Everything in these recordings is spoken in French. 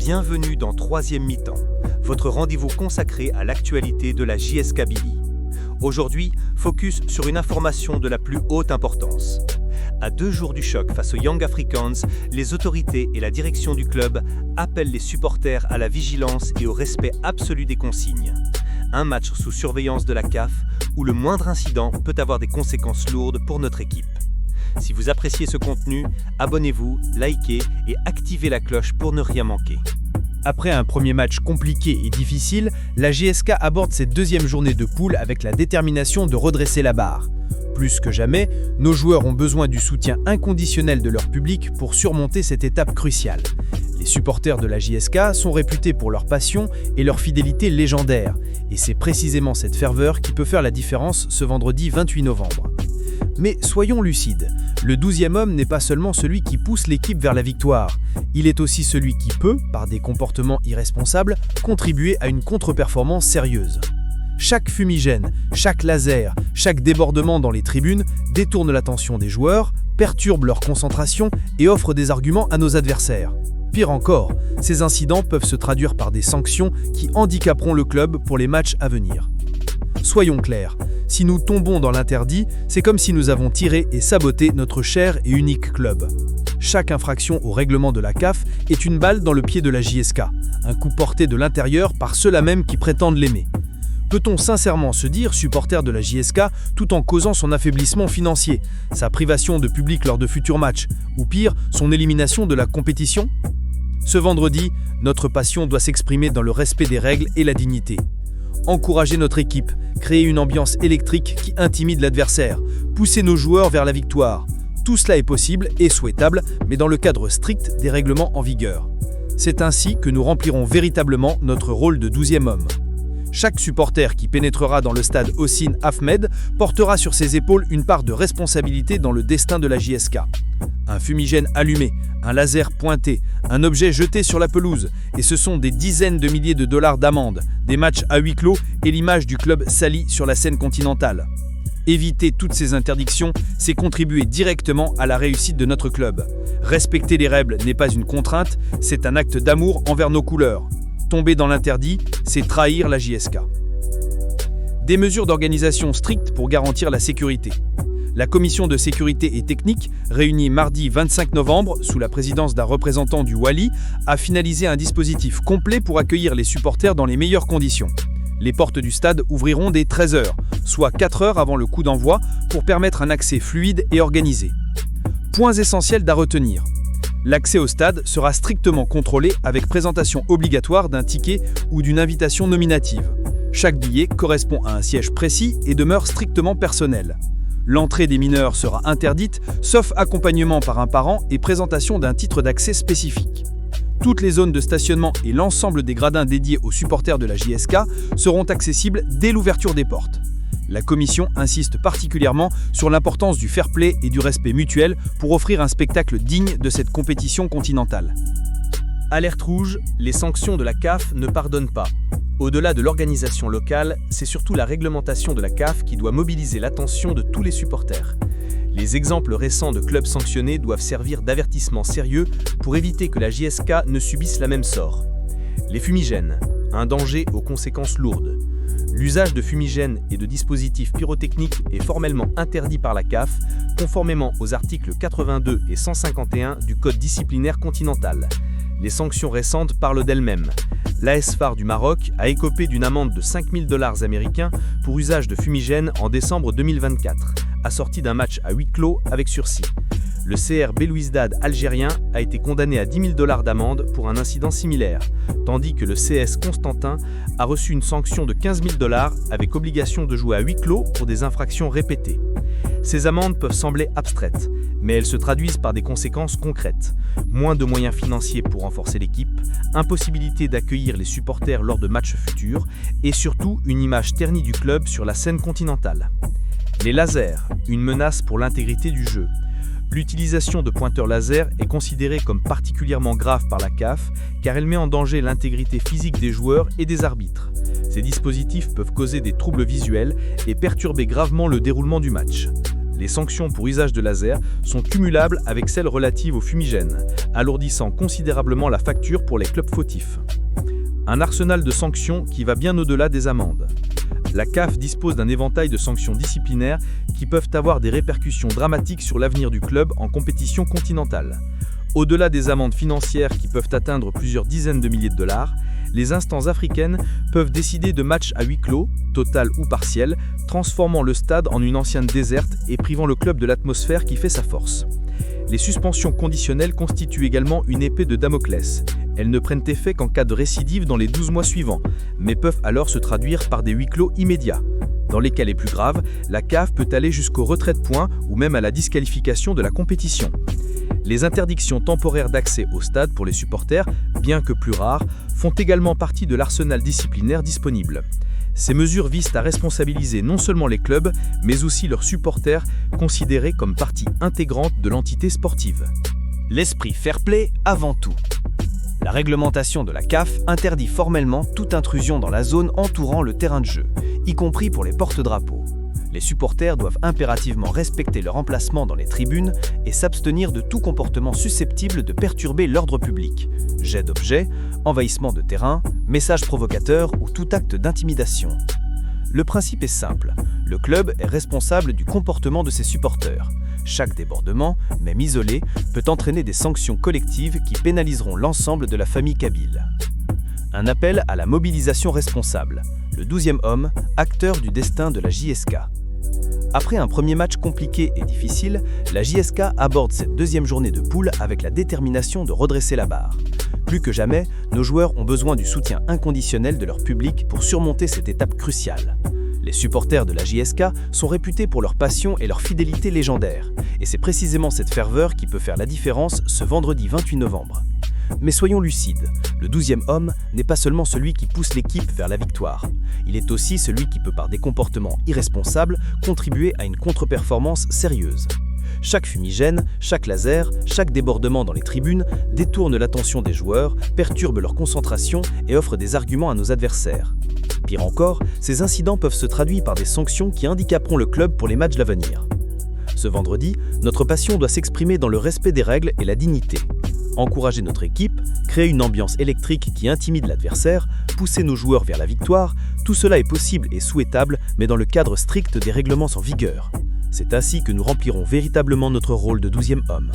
Bienvenue dans Troisième Mi-temps, votre rendez-vous consacré à l'actualité de la JS Kabylie. Aujourd'hui, focus sur une information de la plus haute importance. À 2 jours du choc face aux Young Africans, les autorités et la direction du club appellent les supporters à la vigilance et au respect absolu des consignes. Un match sous surveillance de la CAF où le moindre incident peut avoir des conséquences lourdes pour notre équipe. Si vous appréciez ce contenu, abonnez-vous, likez et activez la cloche pour ne rien manquer. Après un premier match compliqué et difficile, la JSK aborde cette deuxième journée de poule avec la détermination de redresser la barre. Plus que jamais, nos joueurs ont besoin du soutien inconditionnel de leur public pour surmonter cette étape cruciale. Les supporters de la JSK sont réputés pour leur passion et leur fidélité légendaire, et c'est précisément cette ferveur qui peut faire la différence ce vendredi 28 novembre. Mais soyons lucides, le 12e homme n'est pas seulement celui qui pousse l'équipe vers la victoire, il est aussi celui qui peut, par des comportements irresponsables, contribuer à une contre-performance sérieuse. Chaque fumigène, chaque laser, chaque débordement dans les tribunes détourne l'attention des joueurs, perturbe leur concentration et offre des arguments à nos adversaires. Pire encore, ces incidents peuvent se traduire par des sanctions qui handicaperont le club pour les matchs à venir. Soyons clairs, si nous tombons dans l'interdit, c'est comme si nous avons tiré et saboté notre cher et unique club. Chaque infraction au règlement de la CAF est une balle dans le pied de la JSK, un coup porté de l'intérieur par ceux-là même qui prétendent l'aimer. Peut-on sincèrement se dire supporter de la JSK tout en causant son affaiblissement financier, sa privation de public lors de futurs matchs, ou pire, son élimination de la compétition ? Ce vendredi, notre passion doit s'exprimer dans le respect des règles et la dignité. Encourager notre équipe, créer une ambiance électrique qui intimide l'adversaire, pousser nos joueurs vers la victoire. Tout cela est possible et souhaitable, mais dans le cadre strict des règlements en vigueur. C'est ainsi que nous remplirons véritablement notre rôle de 12e homme. Chaque supporter qui pénétrera dans le stade Hossein Ahmed portera sur ses épaules une part de responsabilité dans le destin de la JSK. Un fumigène allumé, un laser pointé, un objet jeté sur la pelouse, et ce sont des dizaines de milliers de dollars d'amende, des matchs à huis clos et l'image du club sali sur la scène continentale. Éviter toutes ces interdictions, c'est contribuer directement à la réussite de notre club. Respecter les règles n'est pas une contrainte, c'est un acte d'amour envers nos couleurs. Tomber dans l'interdit, c'est trahir la JSK. Des mesures d'organisation strictes pour garantir la sécurité. La commission de sécurité et technique, réunie mardi 25 novembre sous la présidence d'un représentant du Wali, a finalisé un dispositif complet pour accueillir les supporters dans les meilleures conditions. Les portes du stade ouvriront dès 13h, soit 4 heures avant le coup d'envoi, pour permettre un accès fluide et organisé. Points essentiels à retenir. L'accès au stade sera strictement contrôlé avec présentation obligatoire d'un ticket ou d'une invitation nominative. Chaque billet correspond à un siège précis et demeure strictement personnel. L'entrée des mineurs sera interdite, sauf accompagnement par un parent et présentation d'un titre d'accès spécifique. Toutes les zones de stationnement et l'ensemble des gradins dédiés aux supporters de la JSK seront accessibles dès l'ouverture des portes. La commission insiste particulièrement sur l'importance du fair play et du respect mutuel pour offrir un spectacle digne de cette compétition continentale. Alerte rouge, les sanctions de la CAF ne pardonnent pas. Au-delà de l'organisation locale, c'est surtout la réglementation de la CAF qui doit mobiliser l'attention de tous les supporters. Les exemples récents de clubs sanctionnés doivent servir d'avertissement sérieux pour éviter que la JSK ne subisse la même sort. Les fumigènes, un danger aux conséquences lourdes. L'usage de fumigènes et de dispositifs pyrotechniques est formellement interdit par la CAF, conformément aux articles 82 et 151 du Code disciplinaire continental. Les sanctions récentes parlent d'elles-mêmes. L'AS Far du Maroc a écopé d'une amende de 5 000 $ américains pour usage de fumigènes en décembre 2024, assorti d'un match à huis clos avec sursis. Le CR Belouizdad algérien a été condamné à 10 000 $ d'amende pour un incident similaire, tandis que le CS Constantin a reçu une sanction de 15 000 $ avec obligation de jouer à huis clos pour des infractions répétées. Ces amendes peuvent sembler abstraites, mais elles se traduisent par des conséquences concrètes. Moins de moyens financiers pour renforcer l'équipe, impossibilité d'accueillir les supporters lors de matchs futurs, et surtout une image ternie du club sur la scène continentale. Les lasers, une menace pour l'intégrité du jeu. L'utilisation de pointeurs laser est considérée comme particulièrement grave par la CAF car elle met en danger l'intégrité physique des joueurs et des arbitres. Ces dispositifs peuvent causer des troubles visuels et perturber gravement le déroulement du match. Les sanctions pour usage de laser sont cumulables avec celles relatives aux fumigènes, alourdissant considérablement la facture pour les clubs fautifs. Un arsenal de sanctions qui va bien au-delà des amendes. La CAF dispose d'un éventail de sanctions disciplinaires qui peuvent avoir des répercussions dramatiques sur l'avenir du club en compétition continentale. Au-delà des amendes financières qui peuvent atteindre plusieurs dizaines de milliers de dollars, les instances africaines peuvent décider de matchs à huis clos, total ou partiel, transformant le stade en une ancienne déserte et privant le club de l'atmosphère qui fait sa force. Les suspensions conditionnelles constituent également une épée de Damoclès. Elles ne prennent effet qu'en cas de récidive dans les 12 mois suivants, mais peuvent alors se traduire par des huis clos immédiats. Dans les cas les plus graves, la CAF peut aller jusqu'au retrait de points ou même à la disqualification de la compétition. Les interdictions temporaires d'accès au stade pour les supporters, bien que plus rares, font également partie de l'arsenal disciplinaire disponible. Ces mesures visent à responsabiliser non seulement les clubs, mais aussi leurs supporters, considérés comme partie intégrante de l'entité sportive. L'esprit fair-play avant tout. La réglementation de la CAF interdit formellement toute intrusion dans la zone entourant le terrain de jeu, y compris pour les porte-drapeaux. Les supporters doivent impérativement respecter leur emplacement dans les tribunes et s'abstenir de tout comportement susceptible de perturber l'ordre public. Jet d'objets, envahissement de terrain, messages provocateurs ou tout acte d'intimidation. Le principe est simple, le club est responsable du comportement de ses supporters. Chaque débordement, même isolé, peut entraîner des sanctions collectives qui pénaliseront l'ensemble de la famille kabyle. Un appel à la mobilisation responsable. Le 12e homme, acteur du destin de la JSK. Après un premier match compliqué et difficile, la JSK aborde cette deuxième journée de poule avec la détermination de redresser la barre. Plus que jamais, nos joueurs ont besoin du soutien inconditionnel de leur public pour surmonter cette étape cruciale. Les supporters de la JSK sont réputés pour leur passion et leur fidélité légendaire, et c'est précisément cette ferveur qui peut faire la différence ce vendredi 28 novembre. Mais soyons lucides, le 12e homme n'est pas seulement celui qui pousse l'équipe vers la victoire. Il est aussi celui qui peut, par des comportements irresponsables, contribuer à une contre-performance sérieuse. Chaque fumigène, chaque laser, chaque débordement dans les tribunes détourne l'attention des joueurs, perturbe leur concentration et offre des arguments à nos adversaires. Pire encore, ces incidents peuvent se traduire par des sanctions qui handicaperont le club pour les matchs à venir. Ce vendredi, notre passion doit s'exprimer dans le respect des règles et la dignité. Encourager notre équipe, créer une ambiance électrique qui intimide l'adversaire, pousser nos joueurs vers la victoire, tout cela est possible et souhaitable, mais dans le cadre strict des règlements en vigueur. C'est ainsi que nous remplirons véritablement notre rôle de 12e homme.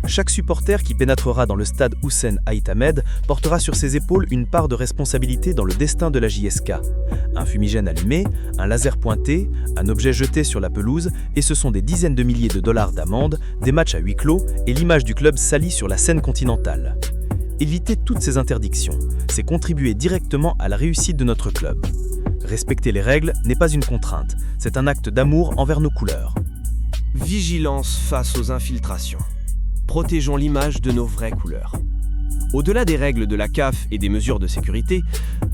Chaque supporter qui pénétrera dans le stade Hussein Ait Ahmed portera sur ses épaules une part de responsabilité dans le destin de la JSK. Un fumigène allumé, un laser pointé, un objet jeté sur la pelouse, et ce sont des dizaines de milliers de dollars d'amende, des matchs à huis clos et l'image du club salie sur la scène continentale. Éviter toutes ces interdictions, c'est contribuer directement à la réussite de notre club. Respecter les règles n'est pas une contrainte, c'est un acte d'amour envers nos couleurs. Vigilance face aux infiltrations. Protégeons l'image de nos vraies couleurs. Au-delà des règles de la CAF et des mesures de sécurité,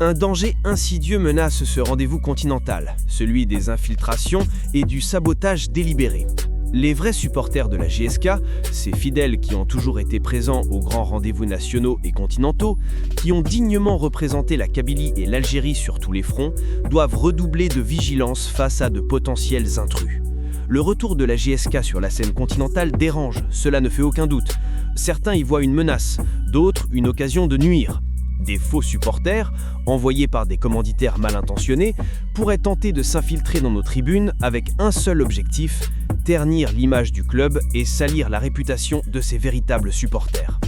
un danger insidieux menace ce rendez-vous continental, celui des infiltrations et du sabotage délibéré. Les vrais supporters de la JSK, ces fidèles qui ont toujours été présents aux grands rendez-vous nationaux et continentaux, qui ont dignement représenté la Kabylie et l'Algérie sur tous les fronts, doivent redoubler de vigilance face à de potentiels intrus. Le retour de la JSK sur la scène continentale dérange, cela ne fait aucun doute. Certains y voient une menace, d'autres une occasion de nuire. Des faux supporters, envoyés par des commanditaires mal intentionnés, pourraient tenter de s'infiltrer dans nos tribunes avec un seul objectif, ternir l'image du club et salir la réputation de ses véritables supporters.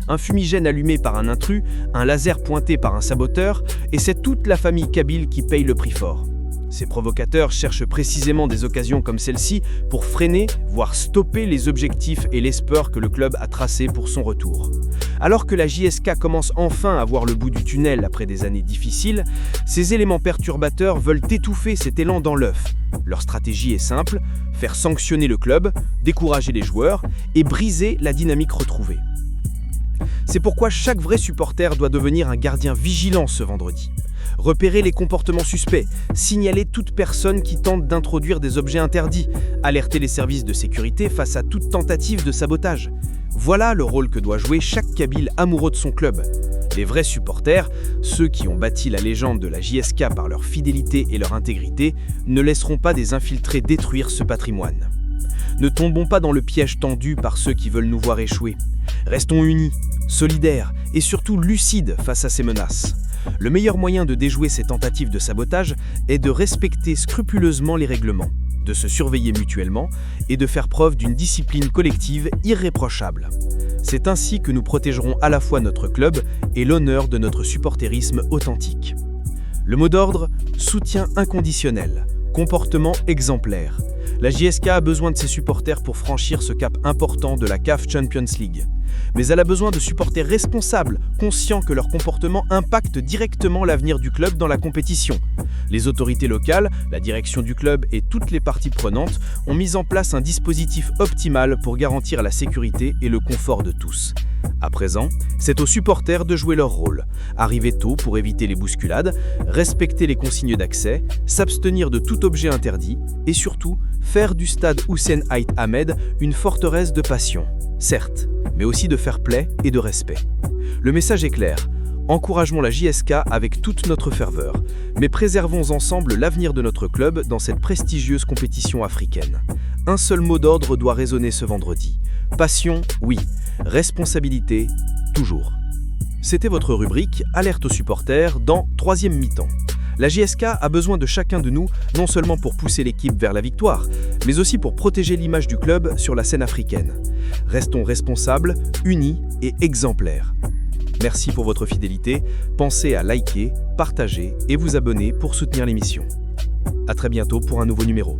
Un fumigène allumé par un intrus, un laser pointé par un saboteur, et c'est toute la famille kabyle qui paye le prix fort. Ces provocateurs cherchent précisément des occasions comme celle-ci pour freiner, voire stopper les objectifs et l'espoir que le club a tracés pour son retour. Alors que la JSK commence enfin à voir le bout du tunnel après des années difficiles, ces éléments perturbateurs veulent étouffer cet élan dans l'œuf. Leur stratégie est simple, faire sanctionner le club, décourager les joueurs et briser la dynamique retrouvée. C'est pourquoi chaque vrai supporter doit devenir un gardien vigilant ce vendredi. Repérer les comportements suspects, signaler toute personne qui tente d'introduire des objets interdits, alerter les services de sécurité face à toute tentative de sabotage. Voilà le rôle que doit jouer chaque Kabyle amoureux de son club. Les vrais supporters, ceux qui ont bâti la légende de la JSK par leur fidélité et leur intégrité, ne laisseront pas des infiltrés détruire ce patrimoine. Ne tombons pas dans le piège tendu par ceux qui veulent nous voir échouer. Restons unis, solidaires et surtout lucides face à ces menaces. Le meilleur moyen de déjouer ces tentatives de sabotage est de respecter scrupuleusement les règlements, de se surveiller mutuellement et de faire preuve d'une discipline collective irréprochable. C'est ainsi que nous protégerons à la fois notre club et l'honneur de notre supporterisme authentique. Le mot d'ordre, soutien inconditionnel, comportement exemplaire. La JSK a besoin de ses supporters pour franchir ce cap important de la CAF Champions League. Mais elle a besoin de supporters responsables, conscients que leur comportement impacte directement l'avenir du club dans la compétition. Les autorités locales, la direction du club et toutes les parties prenantes ont mis en place un dispositif optimal pour garantir la sécurité et le confort de tous. À présent, c'est aux supporters de jouer leur rôle. Arriver tôt pour éviter les bousculades, respecter les consignes d'accès, s'abstenir de tout objet interdit et surtout, faire du stade Hussein Ait Ahmed une forteresse de passion. Certes, mais aussi de fair play et de respect. Le message est clair. Encourageons la JSK avec toute notre ferveur, mais préservons ensemble l'avenir de notre club dans cette prestigieuse compétition africaine. Un seul mot d'ordre doit résonner ce vendredi. Passion, oui. Responsabilité, toujours. C'était votre rubrique Alerte aux supporters dans 3e mi-temps. La JSK a besoin de chacun de nous, non seulement pour pousser l'équipe vers la victoire, mais aussi pour protéger l'image du club sur la scène africaine. Restons responsables, unis et exemplaires. Merci pour votre fidélité. Pensez à liker, partager et vous abonner pour soutenir l'émission. À très bientôt pour un nouveau numéro.